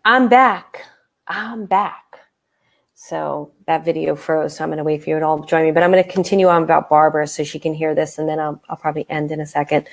I'm back. I'm back. So that video froze, so I'm going to wait for you to all join me. But I'm going to continue on about Barbara so she can hear this, and then I'll probably end in a second.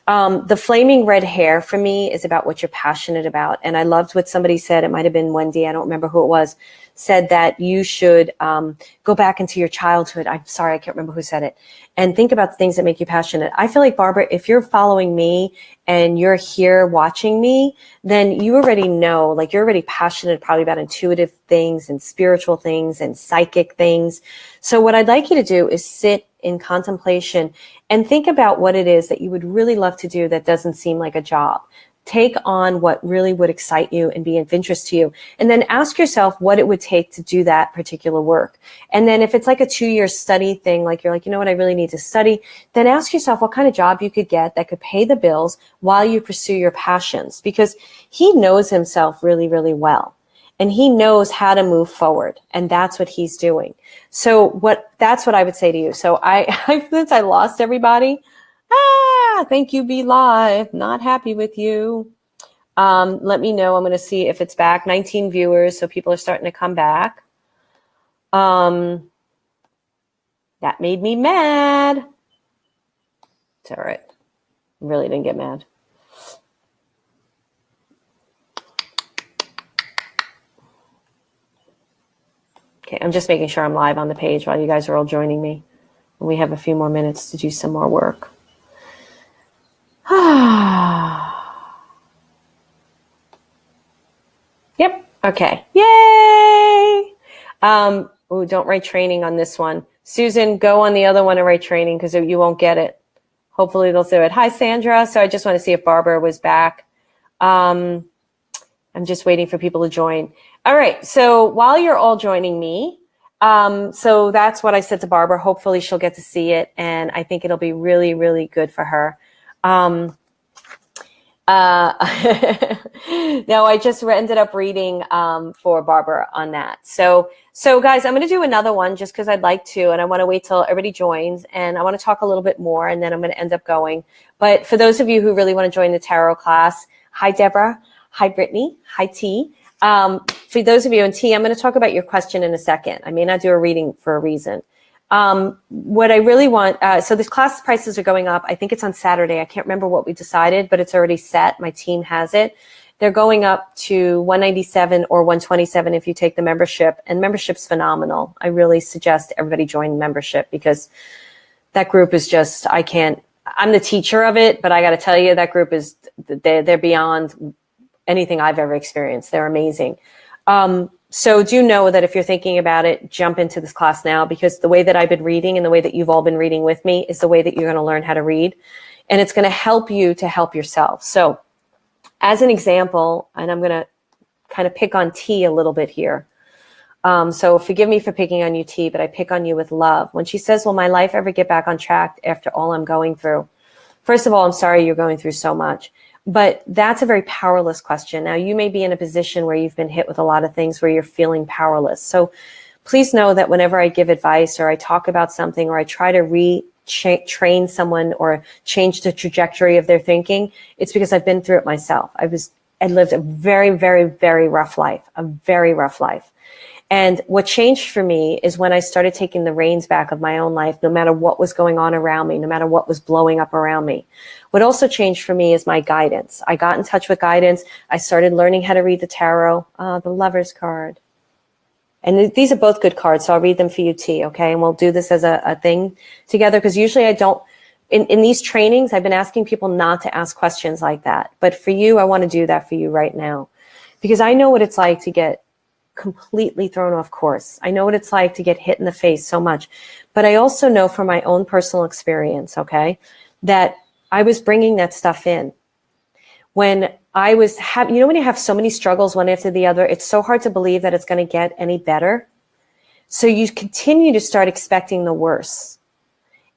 The flaming red hair for me is about what you're passionate about. And I loved what somebody said. It might have been Wendy. I don't remember who it was. Said that you should go back into your childhood. I'm sorry, I can't remember who said it. And think about the things that make you passionate. I feel like, Barbara, if you're following me and you're here watching me, then you already know, like you're already passionate probably about intuitive things and spiritual things and psychic things. So what I'd like you to do is sit in contemplation and think about what it is that you would really love to do that doesn't seem like a job. Take on what really would excite you and be of interest to you. And then ask yourself what it would take to do that particular work. And then if it's like a 2-year study thing, like you're like, you know what, I really need to study, then ask yourself what kind of job you could get that could pay the bills while you pursue your passions. Because he knows himself really, really well. And he knows how to move forward. And that's what he's doing. So that's what I would say to you. So since I lost everybody, thank you, Be Live. Not happy with you. Let me know. I'm going to see if it's back. 19 viewers, so people are starting to come back. That made me mad. It's all right. Really didn't get mad. Okay, I'm just making sure I'm live on the page while you guys are all joining me. And we have a few more minutes to do some more work. Yep. Okay. Yay. Don't write training on this one. Susan, go on the other one and write training because you won't get it. Hopefully they'll do it. Hi, Sandra. So I just want to see if Barbara was back. I'm just waiting for people to join. All right. So while you're all joining me, so that's what I said to Barbara. Hopefully she'll get to see it. And I think it'll be really, really good for her. Now I just ended up reading for Barbara on that. So guys, I'm going to do another one just because I'd like to, and I want to wait till everybody joins, and I want to talk a little bit more, and then I'm going to end up going. But for those of you who really want to join the tarot class, hi Deborah, hi Brittany, hi T. For those of you, and T, I'm going to talk about your question in a second. I may not do a reading for a reason. What I really want, so the class prices are going up. I think it's on Saturday. I can't remember what we decided, but it's already set. My team has it. They're going up to $197 or $127 if you take the membership, and membership's phenomenal. I really suggest everybody join membership because that group is just, I'm the teacher of it, but I got to tell you, that group is, they're beyond anything I've ever experienced. They're amazing. So do know that if you're thinking about it, jump into this class now, because the way that I've been reading and the way that you've all been reading with me is the way that you're going to learn how to read. And it's going to help you to help yourself. So as an example, and I'm going to kind of pick on T a little bit here. So forgive me for picking on you, T, but I pick on you with love. When she says, will my life ever get back on track after all I'm going through? First of all, I'm sorry you're going through so much. But that's a very powerless question. Now, you may be in a position where you've been hit with a lot of things where you're feeling powerless. So please know that whenever I give advice or I talk about something or I try to retrain someone or change the trajectory of their thinking, it's because I've been through it myself. I lived a very, very, very rough life, a very rough life. And what changed for me is when I started taking the reins back of my own life, no matter what was going on around me, no matter what was blowing up around me. What also changed for me is my guidance. I got in touch with guidance. I started learning how to read the tarot, the Lover's card. And these are both good cards, so I'll read them for you, T, okay? And we'll do this as a thing together, because usually I don't, in these trainings, I've been asking people not to ask questions like that. But for you, I want to do that for you right now, because I know what it's like to get completely thrown off course. I know what it's like to get hit in the face so much. But I also know from my own personal experience, okay, that I was bringing that stuff in. When I was, when you have so many struggles one after the other, it's so hard to believe that it's going to get any better. So you continue to start expecting the worst.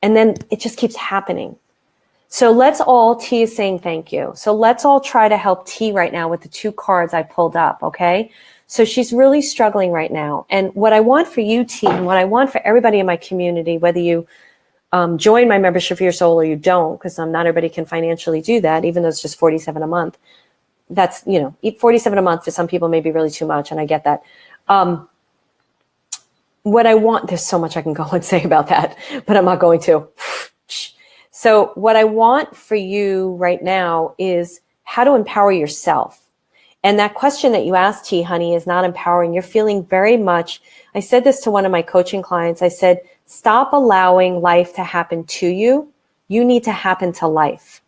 And then it just keeps happening. So let's all, T is saying thank you. So let's all try to help T right now with the 2 cards I pulled up, okay? So she's really struggling right now. And what I want for you, T, and what I want for everybody in my community, whether you join my membership for your soul or you don't, because not everybody can financially do that, even though it's just $47 a month. that's, eat 47 a month for some people may be really too much. And I get that. What I want, there's so much I can go and say about that, but I'm not going to. So what I want for you right now is how to empower yourself. And that question that you asked, T, honey, is not empowering. You're feeling very much, I said this to one of my coaching clients. I said, stop allowing life to happen to you. You need to happen to life.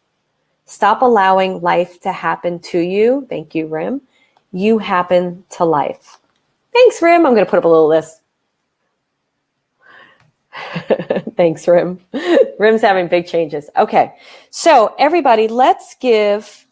Stop allowing life to happen to you. Thank you, Rim. You happen to life. Thanks, Rim. I'm going to put up a little list. Thanks, Rim. Rim's having big changes. Okay. So everybody, let's give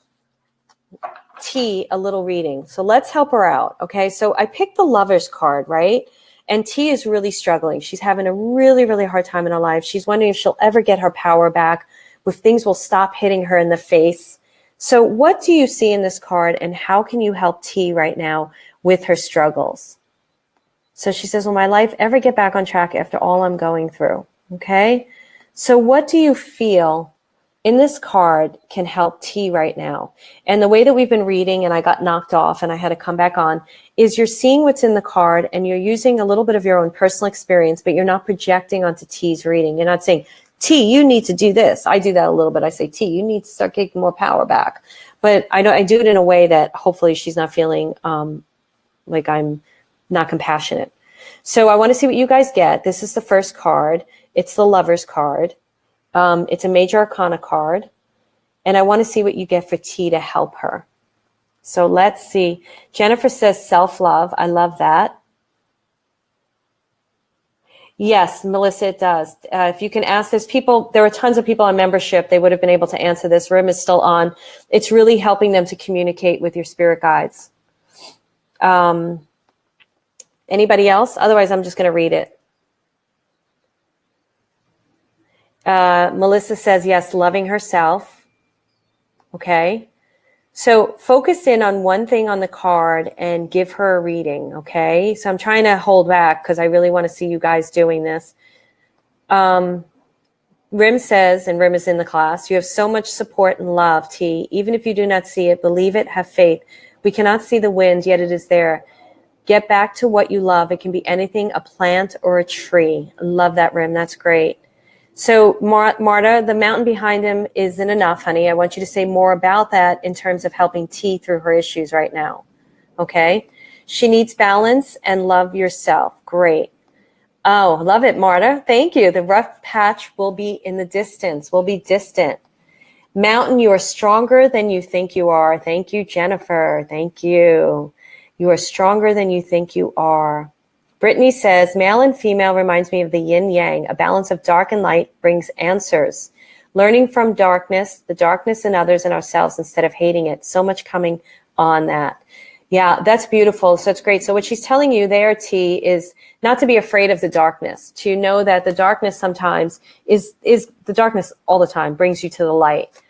T a little reading. So let's help her out. Okay. So I picked the Lover's card, right? And T is really struggling. She's having a really, really hard time in her life. She's wondering if she'll ever get her power back, if things will stop hitting her in the face. So what do you see in this card, and how can you help T right now with her struggles? So she says, will my life ever get back on track after all I'm going through? Okay. So what do you feel in this card can help T right now? And the way that we've been reading, and I got knocked off and I had to come back on, is you're seeing what's in the card and you're using a little bit of your own personal experience, but you're not projecting onto T's reading. You're not saying, T, you need to do this. I do that a little bit. I say, T, you need to start getting more power back. But I do it in a way that hopefully she's not feeling like I'm not compassionate. So I want to see what you guys get. This is the first card. It's the Lover's card. It's a Major Arcana card. And I want to see what you get for T to help her. So let's see. Jennifer says self-love. I love that. Yes, Melissa, it does. If you can ask, there are tons of people on membership. They would have been able to answer this. Room is still on. It's really helping them to communicate with your spirit guides. Anybody else? Otherwise, I'm just going to read it. Melissa says, yes, loving herself. Okay. So focus in on one thing on the card and give her a reading. Okay. So I'm trying to hold back because I really want to see you guys doing this. Rim says, and Rim is in the class, you have so much support and love, T. Even if you do not see it, believe it, have faith. We cannot see the wind, yet it is there. Get back to what you love. It can be anything, a plant or a tree. I love that, Rim. That's great. So Marta, the mountain behind him isn't enough, honey. I want you to say more about that in terms of helping T through her issues right now. Okay. She needs balance and love yourself. Great. Oh, love it, Marta. Thank you. The rough patch will be in the distance, will be distant. Mountain, you are stronger than you think you are. Thank you, Jennifer. Thank you. You are stronger than you think you are. Brittany says, male and female reminds me of the yin yang. A balance of dark and light brings answers. Learning from darkness, the darkness in others and ourselves instead of hating it. So much coming on that. Yeah, that's beautiful. So it's great. So what she's telling you there, T, is not to be afraid of the darkness, to know that the darkness sometimes is the darkness all the time brings you to the light.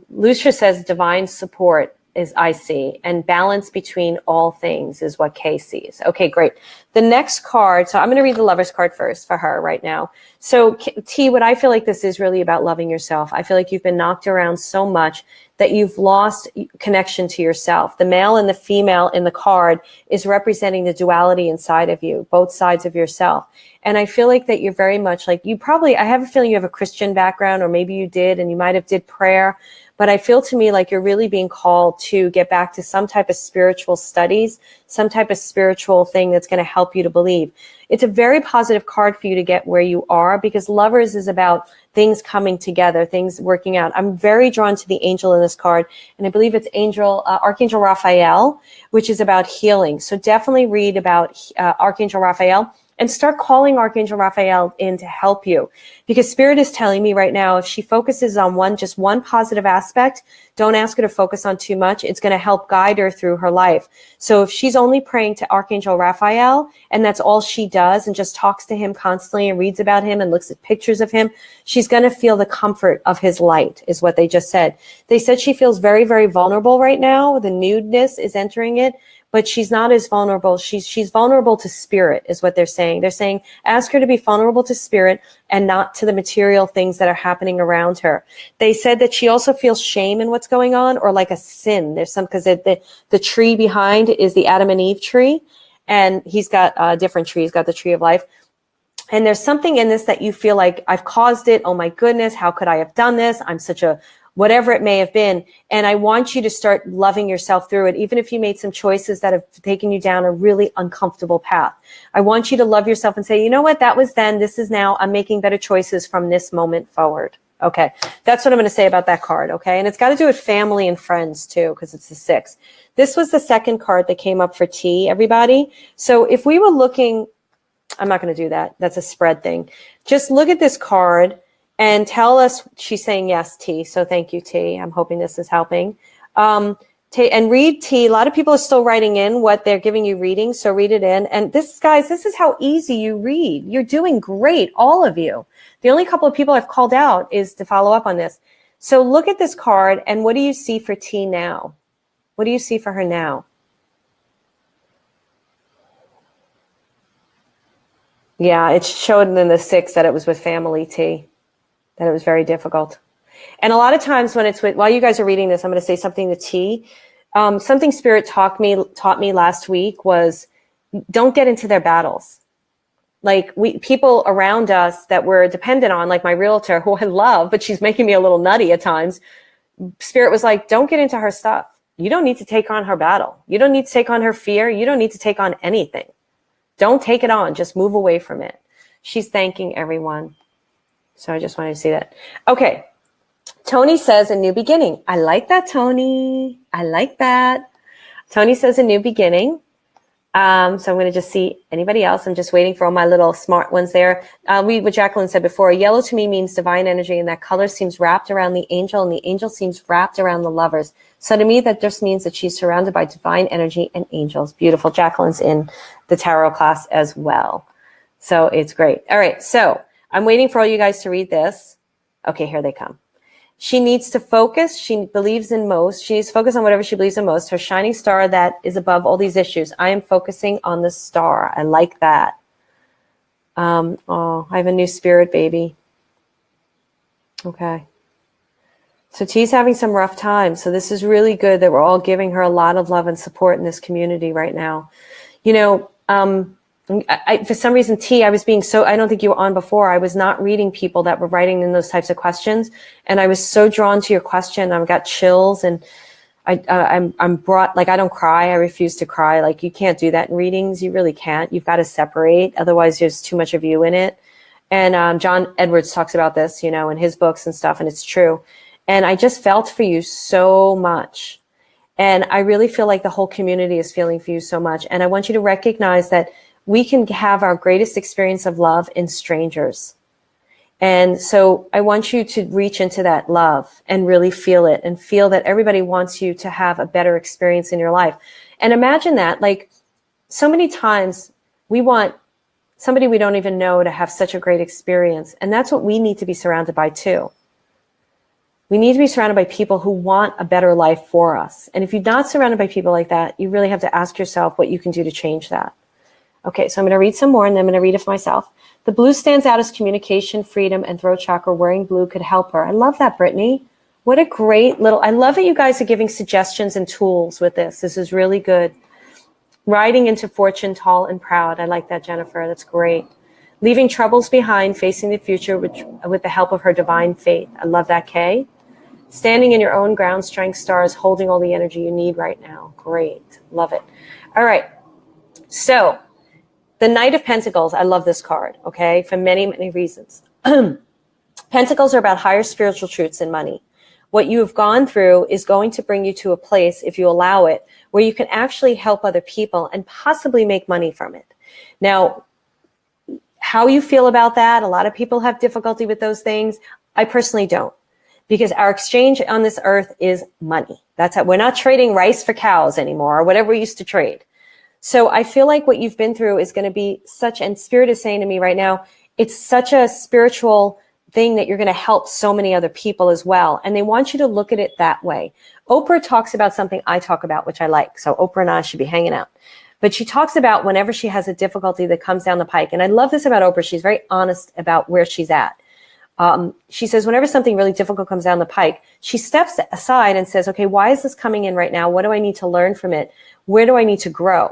Lucia says divine support is I see, and balance between all things is what Kay sees. Okay, great. The next card, so I'm going to read the Lover's card first for her right now. So T, what I feel like this is really about loving yourself. I feel like you've been knocked around so much that you've lost connection to yourself. The male and the female in the card is representing the duality inside of you, both sides of yourself. And I feel like that you're very much like, I have a feeling you have a Christian background, or maybe you did, and you might have did prayer. But I feel to me like you're really being called to get back to some type of spiritual studies, some type of spiritual thing that's going to help you to believe. It's a very positive card for you to get where you are, because Lovers is about things coming together, things working out. I'm very drawn to the angel in this card, and I believe it's Archangel Raphael, which is about healing. So definitely read about Archangel Raphael. And start calling Archangel Raphael in to help you, because Spirit is telling me right now, if she focuses on just one positive aspect, don't ask her to focus on too much. It's going to help guide her through her life. So if she's only praying to Archangel Raphael and that's all she does and just talks to him constantly and reads about him and looks at pictures of him, she's going to feel the comfort of his light, is what they just said. They said she feels very, very vulnerable right now. The nudeness is entering it, but she's not as vulnerable. She's vulnerable to spirit is what they're saying. They're saying, ask her to be vulnerable to spirit and not to the material things that are happening around her. They said that she also feels shame in what's going on, or like a sin. There's some, because the tree behind is the Adam and Eve tree, and he's got a different tree. He's got the tree of life. And there's something in this that you feel like, I've caused it. Oh my goodness, how could I have done this? I'm such a, whatever it may have been. And I want you to start loving yourself through it, even if you made some choices that have taken you down a really uncomfortable path. I want you to love yourself and say, you know what, that was then, this is now, I'm making better choices from this moment forward. Okay, that's what I'm going to say about that card, okay? And it's got to do with family and friends too, because it's the 6. This was the second card that came up for T, everybody. So if we were looking, I'm not going to do that. That's a spread thing. Just look at this card and tell us, she's saying yes, T. So thank you, T. I'm hoping this is helping. And read T. A lot of people are still writing in what they're giving you readings, so read it in. And this, guys, this is how easy you read. You're doing great, all of you. The only couple of people I've called out is to follow up on this. So look at this card, and what do you see for T now? What do you see for her now? Yeah, it showed in the 6 that it was with family, T, that it was very difficult. And a lot of times when it's with, while you guys are reading this, I'm going to say something to T. Something Spirit taught me last week was, don't get into their battles. Like people around us that we're dependent on, like my realtor, who I love, but she's making me a little nutty at times. Spirit was like, don't get into her stuff. You don't need to take on her battle. You don't need to take on her fear. You don't need to take on anything. Don't take it on. Just move away from it. She's thanking everyone. So I just wanted to see that. Okay. Tony says a new beginning. I like that, Tony. I like that. Tony says a new beginning. So I'm going to just see anybody else. I'm just waiting for all my little smart ones there. Read what Jacqueline said before. Yellow to me means divine energy, and that color seems wrapped around the angel, and the angel seems wrapped around the lovers. So to me, that just means that she's surrounded by divine energy and angels. Beautiful. Jacqueline's in the tarot class as well. So it's great. All right. So I'm waiting for all you guys to read this. Okay, here they come. She needs to focus. She believes in most. She needs to focus on whatever she believes in most. Her shining star that is above all these issues. I am focusing on the star. I like that. Oh, I have a new spirit baby. Okay. So T's having some rough times. So this is really good that we're all giving her a lot of love and support in this community right now. You know, for some reason, T, I was being so, I don't think you were on before. I was not reading people that were writing in those types of questions. And I was so drawn to your question. I've got chills, and I'm brought, like, I don't cry. I refuse to cry. Like, you can't do that in readings. You really can't. You've got to separate. Otherwise, there's too much of you in it. And John Edwards talks about this, you know, in his books and stuff, and it's true. And I just felt for you so much. And I really feel like the whole community is feeling for you so much. And I want you to recognize that we can have our greatest experience of love in strangers. And so I want you to reach into that love and really feel it, and feel that everybody wants you to have a better experience in your life. And imagine that, like, so many times we want somebody we don't even know to have such a great experience. And that's what we need to be surrounded by too. We need to be surrounded by people who want a better life for us. And if you're not surrounded by people like that, you really have to ask yourself what you can do to change that. Okay, so I'm going to read some more, and then I'm going to read it for myself. The blue stands out as communication, freedom, and throat chakra. Wearing blue could help her. I love that, Brittany. What a great little, I love that you guys are giving suggestions and tools with this. This is really good. Riding into fortune, tall and proud. I like that, Jennifer. That's great. Leaving troubles behind, facing the future with the help of her divine faith. I love that, Kay. Standing in your own ground strength stars, holding all the energy you need right now. Great. Love it. All right. So, the Knight of Pentacles, I love this card, okay, for many, many reasons. Pentacles are about higher spiritual truths than money. What you have gone through is going to bring you to a place, if you allow it, where you can actually help other people and possibly make money from it. Now, how you feel about that, a lot of people have difficulty with those things. I personally don't, because our exchange on this earth is money. That's how, we're not trading rice for cows anymore, or whatever we used to trade. So I feel like what you've been through is going to be such, and Spirit is saying to me right now, it's such a spiritual thing that you're going to help so many other people as well. And they want you to look at it that way. Oprah talks about something I talk about, which I like. So Oprah and I should be hanging out. But she talks about whenever she has a difficulty that comes down the pike. And I love this about Oprah. She's very honest about where she's at. She says, whenever something really difficult comes down the pike, she steps aside and says, okay, why is this coming in right now? What do I need to learn from it? Where do I need to grow?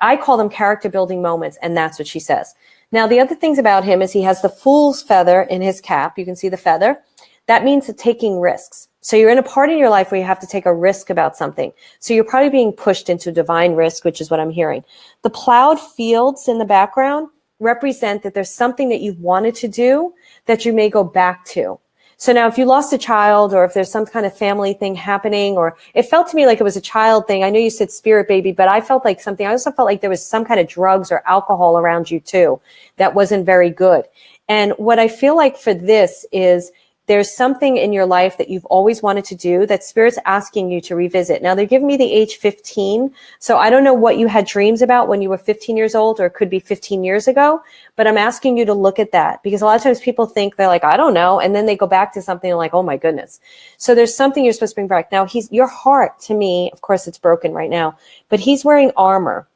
I call them character building moments. And that's what she says. Now, the other things about him is he has the fool's feather in his cap. You can see the feather. That means taking risks. So you're in a part in your life where you have to take a risk about something. So you're probably being pushed into divine risk, which is what I'm hearing. The plowed fields in the background represent that there's something that you've wanted to do that you may go back to. So now if you lost a child, or if there's some kind of family thing happening, or it felt to me like it was a child thing. I know you said spirit baby, but I felt like something. I also felt like there was some kind of drugs or alcohol around you too that wasn't very good. And what I feel like for this is there's something in your life that you've always wanted to do that Spirit's asking you to revisit. Now, they're giving me the age 15. So I don't know what you had dreams about when you were 15 years old, or it could be 15 years ago. But I'm asking you to look at that, because a lot of times people think they're like, I don't know. And then they go back to something and like, oh my goodness. So there's something you're supposed to bring back. Now, your heart, to me, of course, it's broken right now, but he's wearing armor.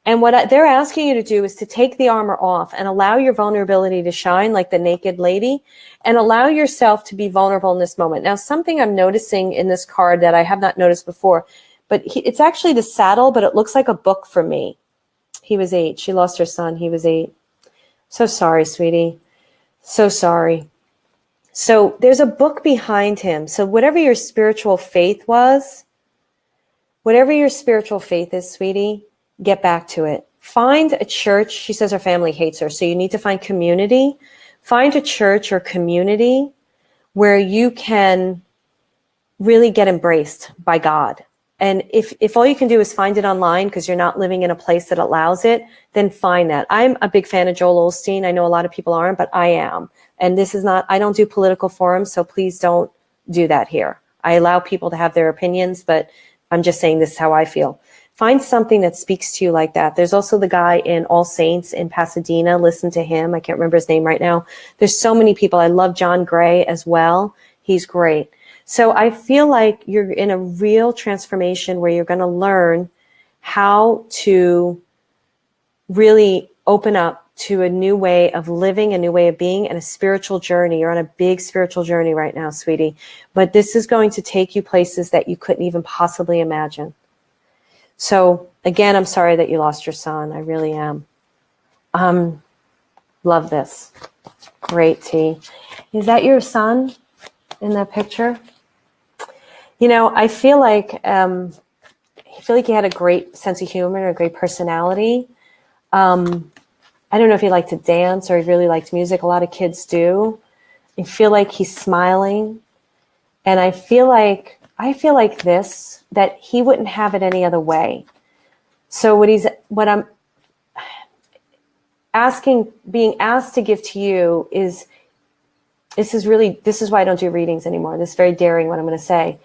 And what they're asking you to do is to take the armor off and allow your vulnerability to shine like the naked lady, and allow yourself to be vulnerable in this moment. Now, something I'm noticing in this card that I have not noticed before, but it's actually the saddle, but it looks like a book for me. He was 8. She lost her son. He was 8. So sorry, sweetie. So sorry. So there's a book behind him. So whatever your spiritual faith was, whatever your spiritual faith is, sweetie, get back to it. Find a church. She says her family hates her. So you need to find community. Find a church or community where you can really get embraced by God. And if all you can do is find it online because you're not living in a place that allows it, then find that. I'm a big fan of Joel Osteen. I know a lot of people aren't, but I am. And this is not, I don't do political forums, so please don't do that here. I allow people to have their opinions, but I'm just saying this is how I feel. Find something that speaks to you like that. There's also the guy in All Saints in Pasadena. Listen to him. I can't remember his name right now. There's so many people. I love John Gray as well. He's great. So I feel like you're in a real transformation where you're going to learn how to really open up to a new way of living, a new way of being, and a spiritual journey. You're on a big spiritual journey right now, sweetie. But this is going to take you places that you couldn't even possibly imagine. So again, I'm sorry that you lost your son. I really am. Love this. Great, T. Is that your son in that picture? You know, I feel like he had a great sense of humor and a great personality. I don't know if he liked to dance or he really liked music. A lot of kids do. I feel like he's smiling, and I feel like this, that he wouldn't have it any other way. So what I'm being asked to give to you is, this is why I don't do readings anymore. This is very daring what I'm going to say.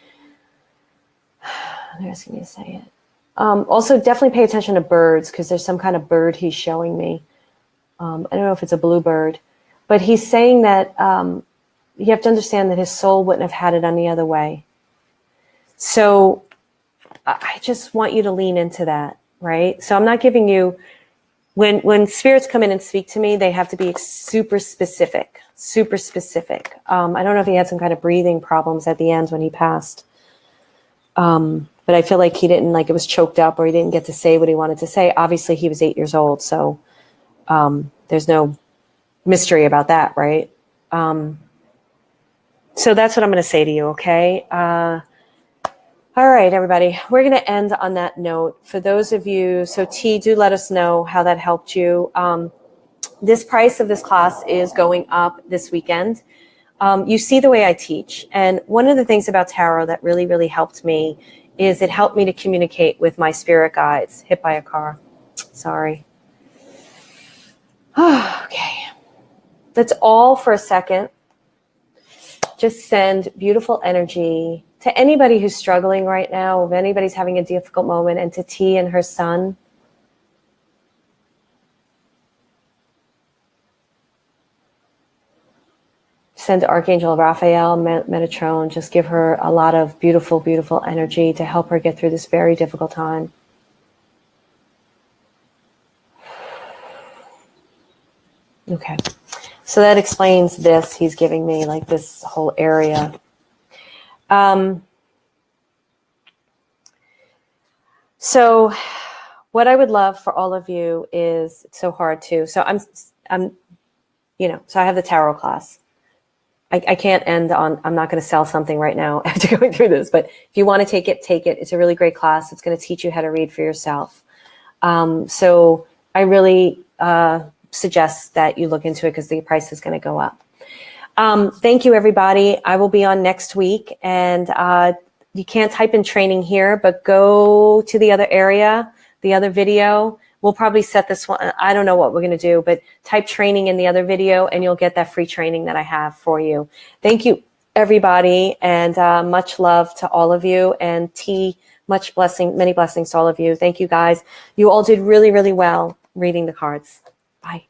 They're asking me to say it. Also, definitely pay attention to birds, because there's some kind of bird he's showing me. I don't know if it's a bluebird, but he's saying that you have to understand that his soul wouldn't have had it any other way. So I just want you to lean into that, right? So I'm not giving you, when spirits come in and speak to me, they have to be super specific, super specific. I don't know if he had some kind of breathing problems at the end when he passed. But I feel like he didn't, like it was choked up, or he didn't get to say what he wanted to say. Obviously he was 8 years old. So there's no mystery about that, right? So that's what I'm going to say to you, okay? All right, everybody, we're going to end on that note. For those of you, so T, do let us know how that helped you. This price of this class is going up this weekend. You see the way I teach. And one of the things about tarot that really, really helped me is it helped me to communicate with my spirit guides. Hit by a car. Sorry. Okay. That's all for a second. Just send beautiful energy to anybody who's struggling right now, if anybody's having a difficult moment, and to T and her son. send Archangel Raphael, Metatron, just give her a lot of beautiful, beautiful energy to help her get through this very difficult time. Okay. So that explains this. He's giving me like this whole area. So what I would love for all of you is, it's so hard too. So I'm, you know, so I have the tarot class. I can't end on, I'm not going to sell something right now after going through this, but if you want to take it, take it. It's a really great class. It's going to teach you how to read for yourself. So I really suggest that you look into it because the price is going to go up. Thank you, everybody. I will be on next week, and you can't type in training here, but go to the other area, the other video. We'll probably set this one. I don't know what we're going to do, but type training in the other video and you'll get that free training that I have for you. Thank you, everybody. And much love to all of you, and much blessing, many blessings to all of you. Thank you, guys. You all did really, really well reading the cards. Bye.